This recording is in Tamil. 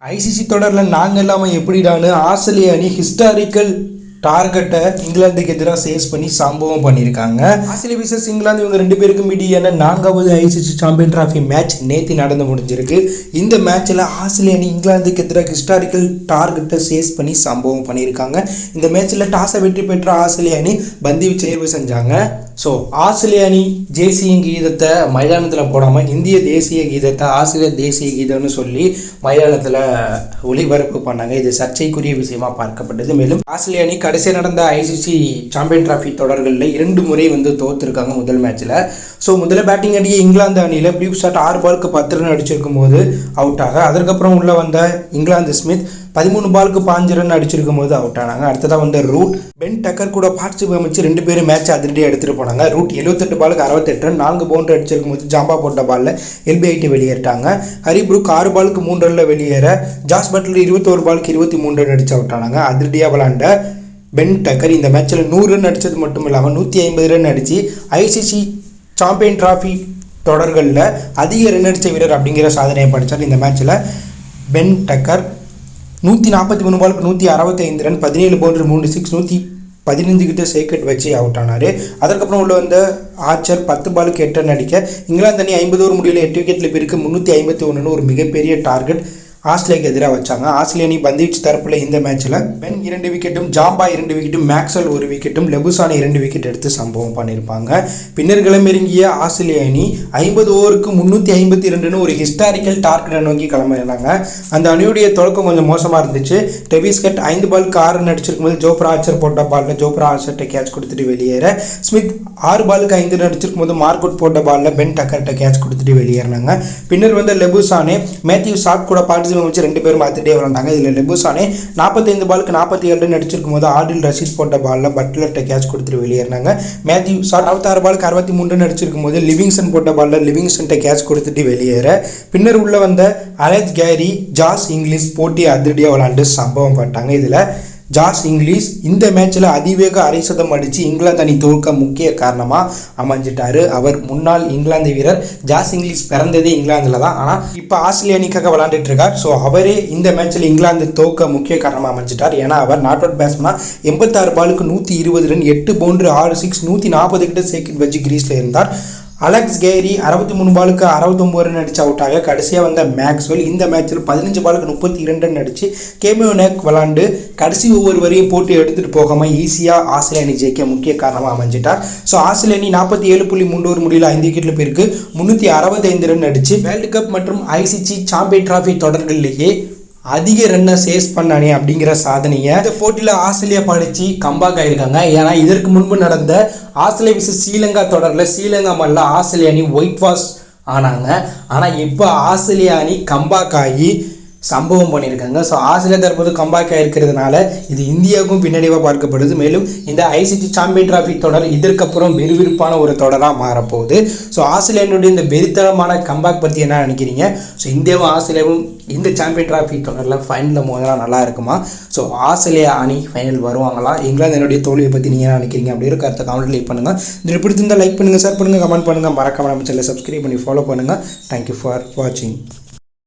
ஐசிசி தொடரில் நாங்கள் இல்லாமல் எப்படிடான்னு ஆஸ்திரேலிய அணி ஹிஸ்டாரிக்கல் டார்கெட்டை இங்கிலாந்துக்கு எதிராக சேஸ் பண்ணி சம்பவம் பண்ணியிருக்காங்க. ஆஸ்திரேலியா விசஸ் இங்கிலாந்து இவங்க ரெண்டு பேருக்கும் இடையான 4வது ஐசிசி சாம்பியன் டிராஃபி மேட்ச் நேற்று நடந்து முடிஞ்சிருக்கு. இந்த மேட்ச்சில் ஆஸ்திரேலிய அணி இங்கிலாந்துக்கு எதிராக ஹிஸ்டாரிக்கல் டார்கெட்டை சேஸ் பண்ணி சம்பவம் பண்ணியிருக்காங்க. இந்த மேட்ச்சில் டாஸை வெற்றி பெற்ற ஆஸ்திரேலிய அணி பந்து தேர்வு செஞ்சாங்க. ஸோ ஆஸ்திரேலிய அணி தேசிய கீதத்தை மைதானத்தில் போடாமல் இந்திய தேசிய கீதத்தை ஆஸ்திரேலிய தேசிய கீதம்னு சொல்லி மைதானத்தில் ஒளிபரப்பு பண்ணாங்க. இது சர்ச்சைக்குரிய விஷயமா பார்க்கப்பட்டது. மேலும் ஆஸ்திரேலிய அணி கடைசியாக நடந்த ஐசிசி சாம்பியன் டிராஃபி தொடர்களில் 2 முறை தோற்றுருக்காங்க முதல் மேட்ச்சில். ஸோ முதல்ல பேட்டிங் அடிய இங்கிலாந்து அணியில் ப்ளூ ஷாட் 6 பாலுக்கு 10 ரன் அடிச்சிருக்கும் போது அவுட் ஆக, அதற்கப்புறம் உள்ளே வந்த இங்கிலாந்து ஸ்மித் 13 பாலுக்கு 5 ரன் அடிச்சிருக்கும் போது அவுட் ஆனாங்க. அடுத்ததாக ரூட் பென் டக்கர் கூட பார்ட்னர்ஷிப் அமைச்சு 2 பேரும் மேட்ச் அதிரடியாக எடுத்துகிட்டு போனாங்க. ரூட் 78 பாலுக்கு 68 ரன் 4 பவுண்டரி அடிச்சிருக்கும் போது ஜாம்பா போட்ட பாலில் எல்பிஐடி வெளியேறிட்டாங்க. ஹரி புரூக் 6 பாலுக்கு 3 ரனில் வெளியேற, ஜாஸ் பட்லர் 21 பாலுக்கு 23 ரன் அடிச்சு அவுட் ஆனாங்க. அதிரடியாக விளாண்ட பென் டக்கர் இந்த மேட்ச்சில் 100 ரன் அடித்தது மட்டும் இல்லாமல் 150 ரன் அடித்து ஐசிசி சாம்பியன் டிராஃபி தொடர்களில் அதிக ரன் அடித்த வீரர் அப்படிங்கிற சாதனையை படித்தார். இந்த மேட்ச்சில் பென் டக்கர் 143 பாலுக்கு 165 ரன் 17 பவுண்டரி 3 6 115 கிட்ட சேக்கெட் வச்சு அவுட் ஆனார். அதற்கப்புறம் உள்ள வந்த ஆர்ச்சர் 10 பாலுக்கு 8 ரன் அடிக்க இங்கிலாந்து அணி 50 ஓவர் முடிவில் 8 விக்கெட்டில் பிறகு 351 ஒரு மிகப்பெரிய டார்கெட் ஆஸ்திரேலியாவுக்கு எதிராக வச்சாங்க. ஆஸ்திரேலிய அணி பந்துவீச்சு தரப்பில் இந்த மேட்ச்சில் பென் 2 விக்கெட்டும், ஜாம்பா 2 விக்கெட்டும், மேக்ஸ்வெல் 1 விக்கெட்டும், லெபுசானே 2 விக்கெட் எடுத்து சம்பவம் பண்ணியிருப்பாங்க. பின்னர் களமிறங்கிய ஆஸ்திரேலிய அணி 50 ஓவருக்கு 352 ஒரு ஹிஸ்டாரிக்கல் டார்கெட்டை நோக்கி களமிறங்கினாங்க. அந்த அணியுடைய தொடக்கம் கொஞ்சம் மோசமாக இருந்துச்சு. டெவிஸ் கட் 5 பாலுக்கு 6 ரன் அடிச்சிருக்கும் போது ஜோப்ரா ஆர்ச்சர் போட்ட பாலில் ஜோப்ரா ஆர்ச்சர்கிட்ட கேட்ச் கொடுத்துட்டு வெளியேற, ஸ்மித் 6 பாலுக்கு 5 ரன் அடிச்சிருக்கும் போது மார்க்குட் போட்ட பாலில் பென் டக்கர்கிட்ட கேட்ச் கொடுத்துட்டு வெளியேறினாங்க. பின்னர் லெபுசானே மேத்யூ சாட் கூட பார்ட்டிசிபேட் வச்சு 2 பேரும் மாற்றிட்டே விளாண்டாங்க. இதில் லெபுசானே 45 பாலுக்கு 47 ரன் அடிச்சிருக்கும் போது ஆடில் ரஷீத் போட்ட பாலில் பட்லர்கிட்ட கேட்ச் கொடுத்துட்டு வெளியேறினாங்க. மேத்யூ சாட் 66 பாலுக்கு 63 ரன் அடிச்சிருக்கும் போது லிவிங்ஸ்டன் போட்ட பாலில் லிவிங்ஸ்டன்கிட்ட கேட்ச் கொடுத்துட்டு வெளியேற, பின்னர் உள்ள வந்த அலெக்ஸ் கேரி, ஜாஸ் இங்கிலீஷ் போட்டி அதிரடியாக விளாண்டு சம்பவம் பண்ணிட்டாங்க. இதில் ஜாஸ் இங்கிலீஷ் இந்த மேட்ச்சில் அதிவேக அரை சதம் அடித்து இங்கிலாந்து அணி தோற்க முக்கிய காரணமாக அமைஞ்சிட்டாரு. அவர் முன்னாள் இங்கிலாந்து வீரர். ஜாஸ் இங்கிலீஷ் பிறந்ததே இங்கிலாந்தில் தான், ஆனால் இப்போ ஆஸ்திரேலிய அணிக்காக விளாண்டுட்டு இருக்கார். ஸோ அவரே இந்த மேட்ச்சில் இங்கிலாந்து தோற்க முக்கிய காரணமாக அமைஞ்சிட்டார். ஏன்னா அவர் நாட் அவுட் பேட்ஸ்மேனாக 86 பாலுக்கு 120 ரன் 8 பவுண்டரி 6 6 140 கிட்ட சேக்கெட் வச்சு கிரீஸில் இருந்தார். அலெக்ஸ் கேரி 63 பாலுக்கு 69 ரன் அடிச்சு அவுட் ஆக, கடைசியாக வந்த மேக்ஸ்வெல் இந்த மேட்ச்சில் 15 பாலுக்கு 32 ரன் அடித்து கேமியோனேக் விளாண்டு கடைசி ஒவ்வொரு வரையும் போட்டு எடுத்துகிட்டு போகாமல் ஈஸியாக ஆஸ்திரேலிய அணி ஜெயிக்க முக்கிய காரணமாக அமைஞ்சிட்டார். ஸோ ஆஸ்திரேலிய அணி 47.3 ஓவர் முடியல 5 விக்கெட்டில் போயிருக்கு 365 ரன் அடித்து வேர்ல்டு கப் மற்றும் ஐசிசி சாம்பியன் டிராஃபி தொடர்களிலேயே அதிக ரன்னை சேஸ் பண்ணானே அப்படிங்கிற சாதனையை இந்த போட்டியில் ஆஸ்திரேலியா படித்து கம்பேக் ஆகியிருக்காங்க. ஏன்னா இதற்கு முன்பு நடந்த ஆஸ்திரேலியா விசஸ் ஸ்ரீலங்கா தொடரில் ஸ்ரீலங்கா மல்ல ஆஸ்திரேலிய அணி ஒயிட் வாஷ் ஆனாங்க. ஆனால் இப்போ ஆஸ்திரேலியா அணி கம்பேக் ஆகி சம்பவம் பண்ணியிருக்காங்க. ஸோ ஆஸ்திரேலியா தற்போது கம்பேக் ஆகிருக்கிறதுனால இது இந்தியாவுக்கும் பின்னடைவாக பார்க்கப்படுது. மேலும் இந்த ஐசிசி சாம்பியன் டிராஃபி தொடர் இதற்கப்புறம் விறுவிறுப்பான ஒரு தொடராக மாறப்போகுது. ஸோ ஆஸ்திரேலியாவுடைய இந்த வெறித்தனமான கம்பேக் பற்றி என்ன நினைக்கிறீங்க? ஸோ இந்தியாவும் ஆஸ்திரேலியாவும் இந்த சாம்பியன் டிராஃபி தொடரில் ஃபைனலில் மோதலாம் நல்லா இருக்குமா? ஸோ ஆஸ்திரேலியா அணி ஃபைனல் வருவாங்களா? இங்கிலாந்து என்னுடைய தோல்வியை பற்றி நீங்கள் என்ன நினைக்கிறீங்க அப்படிங்கிற கருத்தை கமெண்ட் லைக் பண்ணுங்கள். இது பிடிச்சிருந்தால் லைக் பண்ணுங்கள், ஷேர் பண்ணுங்கள், கமெண்ட் பண்ணுங்கள், மறக்காம நம்ம சேனலை சப்ஸ்கிரைப் பண்ணி ஃபாலோ பண்ணுங்கள். தேங்க்யூ ஃபார் வாட்சிங்.